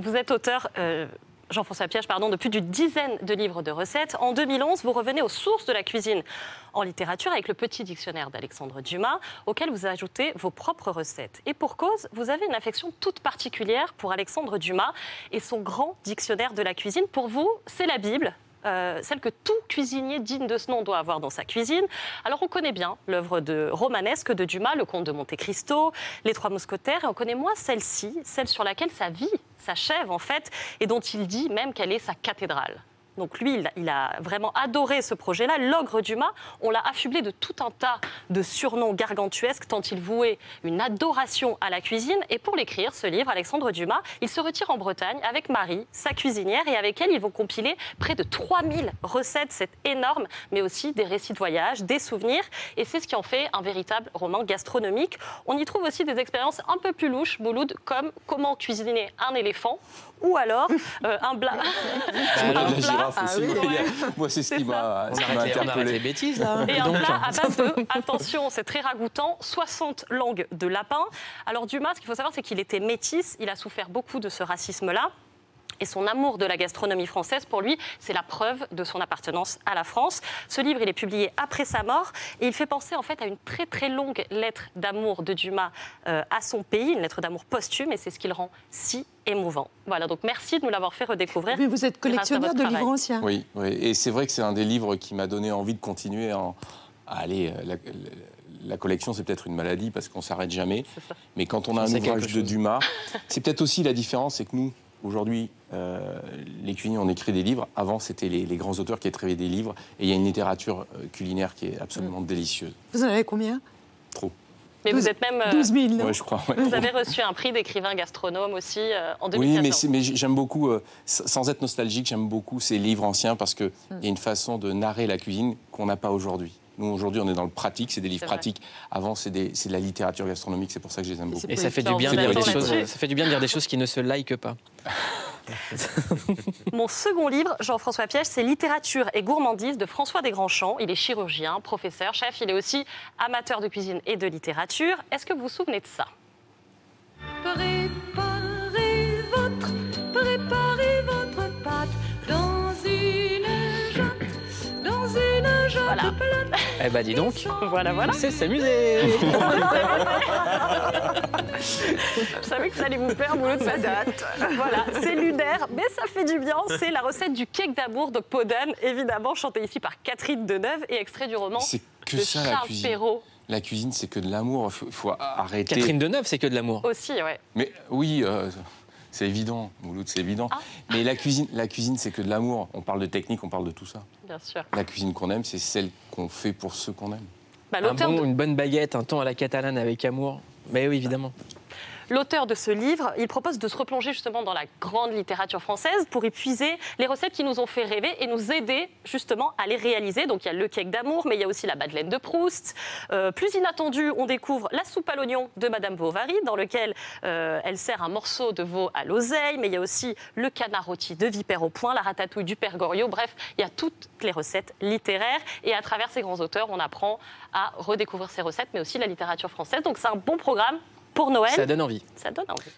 Vous êtes auteur, Jean-François Piège, de plus d'une dizaine de livres de recettes. En 2011, vous revenez aux sources de la cuisine en littérature avec le petit dictionnaire d'Alexandre Dumas, auquel vous ajoutez vos propres recettes. Et pour cause, vous avez une affection toute particulière pour Alexandre Dumas et son grand dictionnaire de la cuisine. Pour vous, c'est la Bible. Celle que tout cuisinier digne de ce nom doit avoir dans sa cuisine. Alors on connaît bien l'œuvre romanesque de Dumas, Le Comte de Monte Cristo, Les Trois Mousquetaires, et on connaît moins celle-ci, celle sur laquelle sa vie s'achève en fait, et dont il dit même qu'elle est sa cathédrale. Donc lui, il a vraiment adoré ce projet-là. L'ogre Dumas, on l'a affublé de tout un tas de surnoms gargantuesques, tant il vouait une adoration à la cuisine. Et pour l'écrire, ce livre, Alexandre Dumas, il se retire en Bretagne avec Marie, sa cuisinière, et avec elle, ils vont compiler près de 3000 recettes. C'est énorme, mais aussi des récits de voyage, des souvenirs. Et c'est ce qui en fait un véritable roman gastronomique. On y trouve aussi des expériences un peu plus louches, Mouloud, comme comment cuisiner un éléphant, ou alors un plat. Moi, c'est ce qui m'a interpellé. On arrête les bêtises, là. Et un plat à base de, attention, c'est très ragoûtant, 60 langues de lapin. Alors Dumas, ce qu'il faut savoir, c'est qu'il était métis. Il a souffert beaucoup de ce racisme-là. Et son amour de la gastronomie française, pour lui, c'est la preuve de son appartenance à la France. Ce livre, il est publié après sa mort et il fait penser en fait à une très très longue lettre d'amour de Dumas à son pays, une lettre d'amour posthume, et c'est ce qui le rend si émouvant. Voilà, donc merci de nous l'avoir fait redécouvrir. Mais vous êtes collectionneur de livres anciens. Oui, oui, et c'est vrai que c'est un des livres qui m'a donné envie de continuer à aller... La collection, c'est peut-être une maladie parce qu'on ne s'arrête jamais. Mais quand on a un ouvrage de Dumas, c'est peut-être aussi la différence, c'est que nous, aujourd'hui, les cuisiniers, on écrit des livres. Avant, c'était les grands auteurs qui écrivaient des livres. Et il y a une littérature culinaire qui est absolument délicieuse. Vous en avez combien? Trop. Mais vous êtes même... 12 000, non? Ouais, je crois. Ouais. Vous avez reçu un prix d'écrivain gastronome aussi en 2014. Oui, mais j'aime beaucoup, sans être nostalgique, j'aime beaucoup ces livres anciens parce qu'il y a une façon de narrer la cuisine qu'on n'a pas aujourd'hui. Nous, aujourd'hui, on est dans le pratique, c'est des livres pratiques. Avant, c'est de la littérature gastronomique, c'est pour ça que je les aime beaucoup. Et ça fait du bien de dire des choses, ça fait du bien de dire des choses qui ne se likent pas. Mon second livre, Jean-François Piège, c'est Littérature et gourmandise de François Desgrandchamps. Il est chirurgien, professeur, chef, il est aussi amateur de cuisine et de littérature. Est-ce que vous vous souvenez de ça? Préparez votre pâte dans une jatte Voilà. plate. Eh ben dis donc, Voilà. c'est s'amuser. Je savais que ça allait vous plaire, Mouloud, ça date. Voilà, c'est lunaire, mais ça fait du bien. C'est la recette du cake d'amour de Podane, évidemment, chantée ici par Catherine Deneuve et extrait du roman de ça, la Charles cuisine. Perrault. La cuisine, c'est que de l'amour. Il faut arrêter. Catherine Deneuve, c'est que de l'amour. Aussi, ouais. Mais oui, c'est évident, Mouloud, c'est évident. Ah. Mais la cuisine, c'est que de l'amour. On parle de technique, on parle de tout ça. Bien sûr. La cuisine qu'on aime, c'est celle qu'on fait pour ceux qu'on aime. Bah, Une bonne baguette, un temps à la catalane avec amour. Mais oui, évidemment. L'auteur de ce livre, il propose de se replonger justement dans la grande littérature française pour y puiser les recettes qui nous ont fait rêver et nous aider justement à les réaliser. Donc il y a le cake d'amour, mais il y a aussi la Madeleine de Proust. Plus inattendu, on découvre la soupe à l'oignon de Madame Bovary, dans lequel elle sert un morceau de veau à l'oseille, mais il y a aussi le canard rôti de Vipère au point, la ratatouille du Père Goriot. Bref, il y a toutes les recettes littéraires et à travers ces grands auteurs, on apprend à redécouvrir ces recettes, mais aussi la littérature française. Donc c'est un bon programme pour Noël. Ça donne envie. Ça donne envie.